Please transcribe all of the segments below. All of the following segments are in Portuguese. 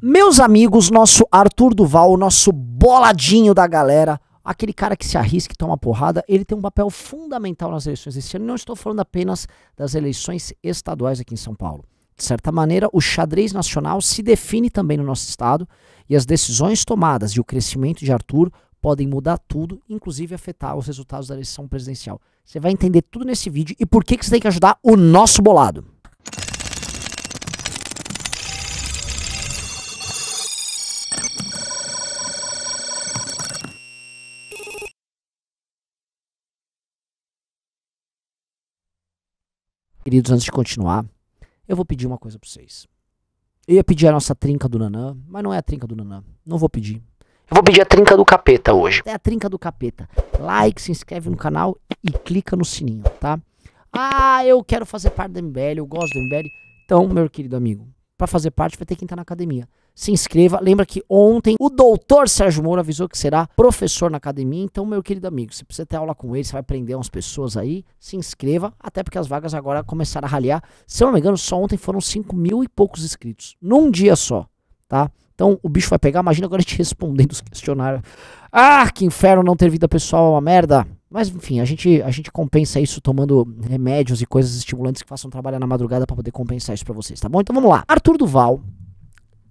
Meus amigos, nosso Arthur Duval, o nosso boladinho da galera, aquele cara que se arrisca e toma porrada, ele tem um papel fundamental nas eleições desse ano. Não estou falando apenas das eleições estaduais aqui em São Paulo. De certa maneira, o xadrez nacional se define também no nosso estado e as decisões tomadas e o crescimento de Arthur podem mudar tudo, inclusive afetar os resultados da eleição presidencial. Você vai entender tudo nesse vídeo e por que você tem que ajudar o nosso bolado. Queridos, antes de continuar, eu vou pedir uma coisa pra vocês. Eu ia pedir a nossa trinca do Nanã, mas não é a trinca do Nanã. Não vou pedir. Eu vou pedir a trinca do capeta hoje. É a trinca do capeta. Like, se inscreve no canal e clica no sininho, tá? Ah, eu quero fazer parte do MBL, eu gosto do MBL. Então, meu querido amigo, pra fazer parte vai ter que entrar na academia. Se inscreva. Lembra que ontem o doutor Sérgio Moro avisou que será professor na academia. Então, meu querido amigo, você precisa ter aula com ele, você vai aprender umas pessoas aí. Se inscreva, até porque as vagas agora começaram a raliar. Se eu não me engano, só ontem foram 5.000 e poucos inscritos. Num dia só, tá? Então, o bicho vai pegar. Imagina agora a gente respondendo os questionários. Ah, que inferno não ter vida pessoal, é uma merda. Mas, enfim, a gente compensa isso tomando remédios e coisas estimulantes que façam trabalhar na madrugada pra poder compensar isso pra vocês, tá bom? Então, vamos lá. Arthur Duval.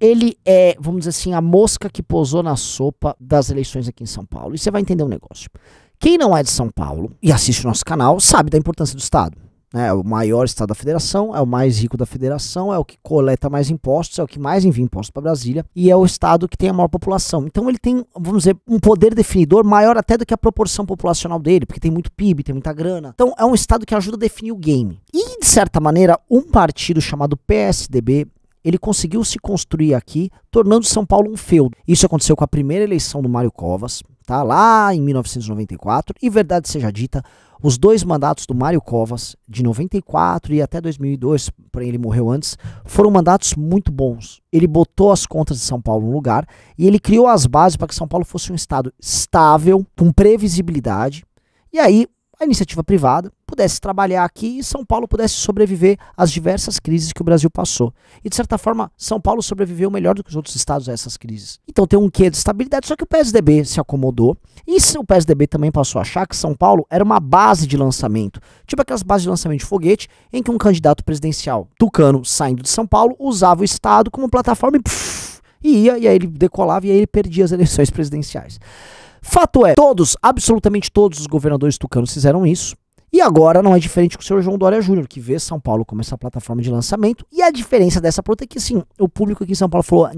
Ele é, vamos dizer assim, a mosca que pousou na sopa das eleições aqui em São Paulo. E você vai entender um negócio. Quem não é de São Paulo e assiste o nosso canal sabe da importância do Estado. É o maior Estado da Federação, é o mais rico da Federação, é o que coleta mais impostos, é o que mais envia impostos para Brasília e é o Estado que tem a maior população. Então ele tem, vamos dizer, um poder definidor maior até do que a proporção populacional dele, porque tem muito PIB, tem muita grana. Então é um Estado que ajuda a definir o game. E, de certa maneira, um partido chamado PSDB, ele conseguiu se construir aqui, tornando São Paulo um feudo. Isso aconteceu com a primeira eleição do Mário Covas, tá? Lá em 1994. E verdade seja dita, os dois mandatos do Mário Covas, de 94 e até 2002, porém ele morreu antes, foram mandatos muito bons. Ele botou as contas de São Paulo no lugar e ele criou as bases para que São Paulo fosse um estado estável, com previsibilidade. E aí a iniciativa privada pudesse trabalhar aqui e São Paulo pudesse sobreviver às diversas crises que o Brasil passou. E de certa forma, São Paulo sobreviveu melhor do que os outros estados a essas crises. Então tem um quê de estabilidade, só que o PSDB se acomodou e o PSDB também passou a achar que São Paulo era uma base de lançamento, tipo aquelas bases de lançamento de foguete em que um candidato presidencial tucano saindo de São Paulo usava o estado como plataforma e aí ele decolava e aí ele perdia as eleições presidenciais. Fato é, absolutamente todos os governadores tucanos fizeram isso. E agora não é diferente com o senhor João Dória Júnior, que vê São Paulo como essa plataforma de lançamento. E a diferença dessa prota é que, assim, o público aqui em São Paulo falou,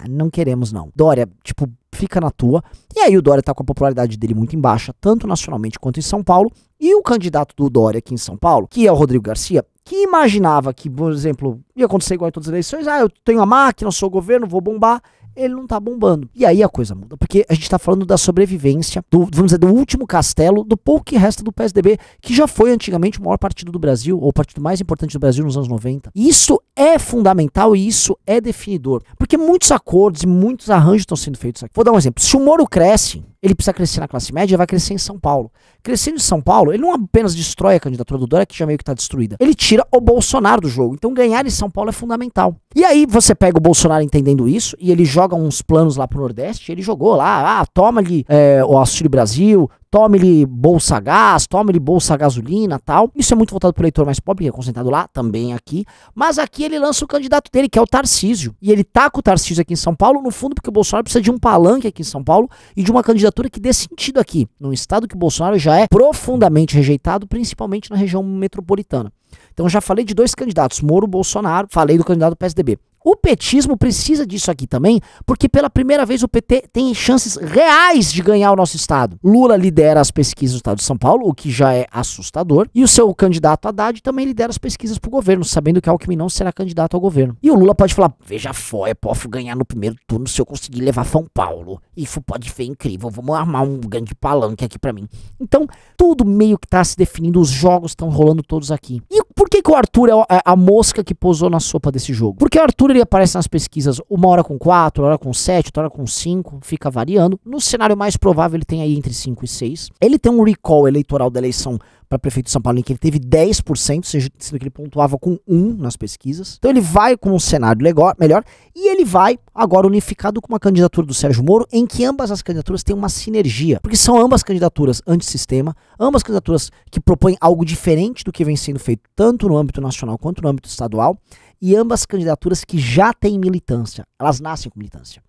não queremos não. Dória, tipo, fica na tua. E aí o Dória tá com a popularidade dele muito em baixa, tanto nacionalmente quanto em São Paulo. E o candidato do Dória aqui em São Paulo, que é o Rodrigo Garcia, que imaginava que, por exemplo, ia acontecer igual em todas as eleições, eu tenho a máquina, eu sou o governo, vou bombar. Ele não tá bombando. E aí a coisa muda, porque a gente tá falando da sobrevivência, vamos dizer, do último castelo, do pouco que resta do PSDB, que já foi antigamente o maior partido do Brasil, ou o partido mais importante do Brasil nos anos 90. Isso é fundamental e isso é definidor, porque muitos acordos e muitos arranjos estão sendo feitos aqui. Vou dar um exemplo. Se o Moro cresce, ele precisa crescer na classe média, vai crescer em São Paulo. Crescendo em São Paulo, ele não apenas destrói a candidatura do Dória, que já meio que tá destruída. Ele tira o Bolsonaro do jogo. Então ganhar em São Paulo é fundamental. E aí você pega o Bolsonaro entendendo isso, e ele joga uns planos lá pro Nordeste, ele jogou lá, toma-lhe o Auxílio Brasil, tome-lhe Bolsa Gás, tome-lhe Bolsa Gasolina, tal. Isso é muito voltado pro eleitor mais pobre, que é concentrado lá, também aqui. Mas aqui ele lança o candidato dele, que é o Tarcísio. E ele tá com o Tarcísio aqui em São Paulo, no fundo, porque o Bolsonaro precisa de um palanque aqui em São Paulo e de uma candidatura que dê sentido aqui, num estado que o Bolsonaro já é profundamente rejeitado, principalmente na região metropolitana. Então já falei de dois candidatos, Moro e Bolsonaro, falei do candidato do PSDB. O petismo precisa disso aqui também, porque pela primeira vez o PT tem chances reais de ganhar o nosso estado. Lula lidera as pesquisas do estado de São Paulo, o que já é assustador, e o seu candidato Haddad também lidera as pesquisas pro governo, sabendo que Alckmin não será candidato ao governo. E o Lula pode falar, veja só, eu posso ganhar no primeiro turno se eu conseguir levar São Paulo. Isso pode ser incrível, vamos armar um grande palanque aqui pra mim. Então, tudo meio que tá se definindo, os jogos estão rolando todos aqui. E por que o Arthur é a mosca que pousou na sopa desse jogo? Porque o Arthur, ele aparece nas pesquisas 1h com 4, 1h com 7, 1h com 5, fica variando. No cenário mais provável, ele tem aí entre 5 e 6. Ele tem um recall eleitoral da eleição para prefeito de São Paulo, em que ele teve 10%, sendo que ele pontuava com 1 nas pesquisas. Então ele vai com um cenário melhor, e ele vai agora unificado com uma candidatura do Sérgio Moro, em que ambas as candidaturas têm uma sinergia, porque são ambas candidaturas antissistema, ambas candidaturas que propõem algo diferente do que vem sendo feito tanto no âmbito nacional quanto no âmbito estadual, e ambas candidaturas que já têm militância, elas nascem com militância.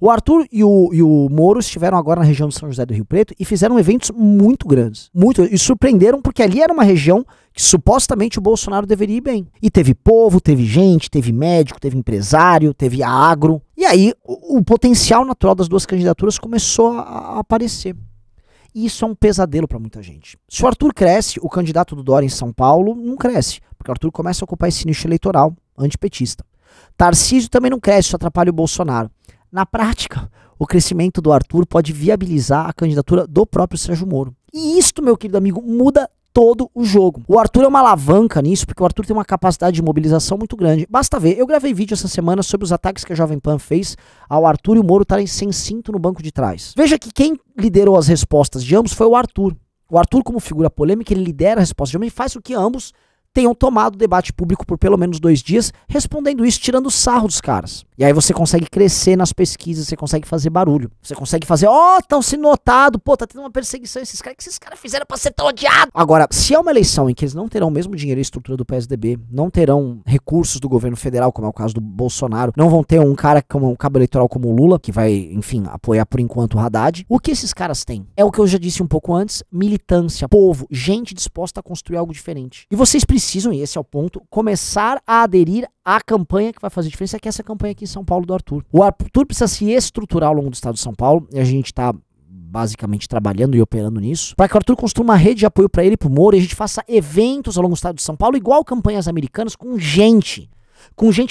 O Arthur e o Moro estiveram agora na região de São José do Rio Preto e fizeram eventos muito grandes. E surpreenderam porque ali era uma região que supostamente o Bolsonaro deveria ir bem. E teve povo, teve gente, teve médico, teve empresário, teve agro. E aí o potencial natural das duas candidaturas começou a aparecer. E isso é um pesadelo para muita gente. Se o Arthur cresce, o candidato do Dória em São Paulo não cresce. Porque o Arthur começa a ocupar esse nicho eleitoral antipetista. Tarcísio também não cresce, isso atrapalha o Bolsonaro. Na prática, o crescimento do Arthur pode viabilizar a candidatura do próprio Sérgio Moro. E isto, meu querido amigo, muda todo o jogo. O Arthur é uma alavanca nisso, porque o Arthur tem uma capacidade de mobilização muito grande. Basta ver, eu gravei vídeo essa semana sobre os ataques que a Jovem Pan fez ao Arthur e o Moro estarem sem cinto no banco de trás. Veja que quem liderou as respostas de ambos foi o Arthur. O Arthur, como figura polêmica, ele lidera a resposta de ambos e faz com que ambos tenham tomado o debate público por pelo menos 2 dias, respondendo isso, tirando sarro dos caras. E aí você consegue crescer nas pesquisas, você consegue fazer barulho. Você consegue fazer, tão sendo notado, tá tendo uma perseguição, esses caras, que esses caras fizeram pra ser tão odiado? Agora, se é uma eleição em que eles não terão o mesmo dinheiro e estrutura do PSDB, não terão recursos do governo federal, como é o caso do Bolsonaro, não vão ter um cara como um cabo eleitoral como o Lula, que vai, enfim, apoiar por enquanto o Haddad. O que esses caras têm? É o que eu já disse um pouco antes, militância, povo, gente disposta a construir algo diferente. E vocês precisam, e esse é o ponto, começar a aderir à campanha que vai fazer diferença, que é essa campanha aqui em São Paulo do Arthur. O Arthur precisa se estruturar ao longo do estado de São Paulo, e a gente tá basicamente trabalhando e operando nisso, para que o Arthur construa uma rede de apoio para ele e pro Moro, e a gente faça eventos ao longo do estado de São Paulo, igual campanhas americanas, com gente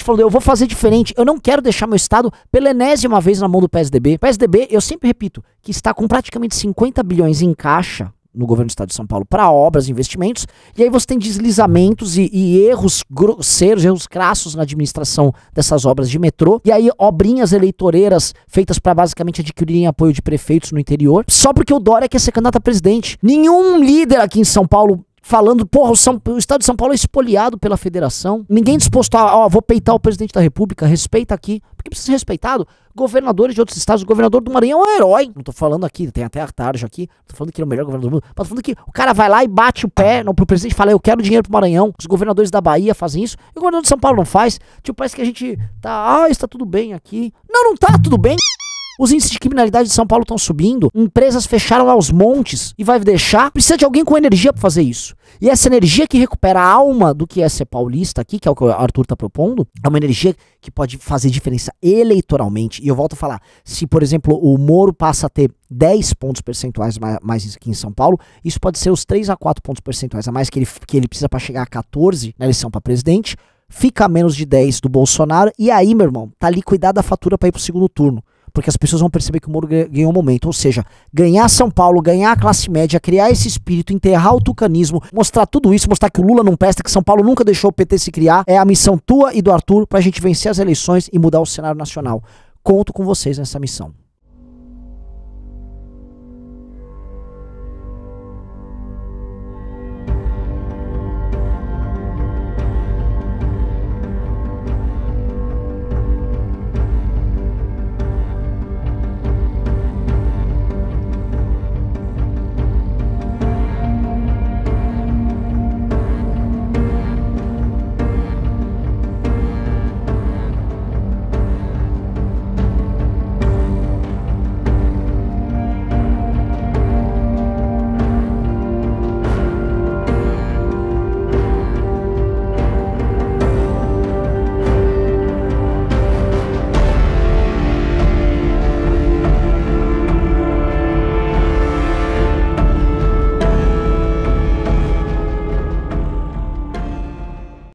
falando, eu vou fazer diferente, eu não quero deixar meu estado pela enésima vez na mão do PSDB. O PSDB, eu sempre repito, que está com praticamente 50 bilhões em caixa no governo do estado de São Paulo para obras e investimentos, e aí você tem deslizamentos e erros grosseiros, erros crassos na administração dessas obras de metrô, e aí obrinhas eleitoreiras feitas para basicamente adquirirem apoio de prefeitos no interior, só porque o Dória quer ser candidato a presidente. Nenhum líder aqui em São Paulo falando, o estado de São Paulo é espoliado pela federação, ninguém disposto a, vou peitar o presidente da república, respeita aqui, porque precisa ser respeitado. Governadores de outros estados, o governador do Maranhão é um herói, não tô falando aqui, tem até a tarde aqui, não tô falando que ele é o melhor governador do mundo, mas tô falando que o cara vai lá e bate o pé pro presidente e fala, eu quero dinheiro pro Maranhão. Os governadores da Bahia fazem isso, e o governador de São Paulo não faz. Tipo, parece que a gente tá, está tudo bem aqui. Não tá tudo bem. Os índices de criminalidade de São Paulo estão subindo, empresas fecharam aos montes e vai deixar, precisa de alguém com energia para fazer isso. E essa energia que recupera a alma do que é ser paulista aqui, que é o que o Arthur está propondo, é uma energia que pode fazer diferença eleitoralmente. E eu volto a falar, se por exemplo o Moro passa a ter 10 pontos percentuais mais aqui em São Paulo, isso pode ser os 3 a 4 pontos percentuais a mais que ele precisa para chegar a 14 na eleição para presidente, fica a menos de 10 do Bolsonaro, e aí, meu irmão, tá liquidada a fatura para ir pro segundo turno. Porque as pessoas vão perceber que o Moro ganhou um momento. Ou seja, ganhar São Paulo, ganhar a classe média, criar esse espírito, enterrar o tucanismo, mostrar tudo isso, mostrar que o Lula não presta, que São Paulo nunca deixou o PT se criar, é a missão tua e do Arthur pra gente vencer as eleições e mudar o cenário nacional. Conto com vocês nessa missão.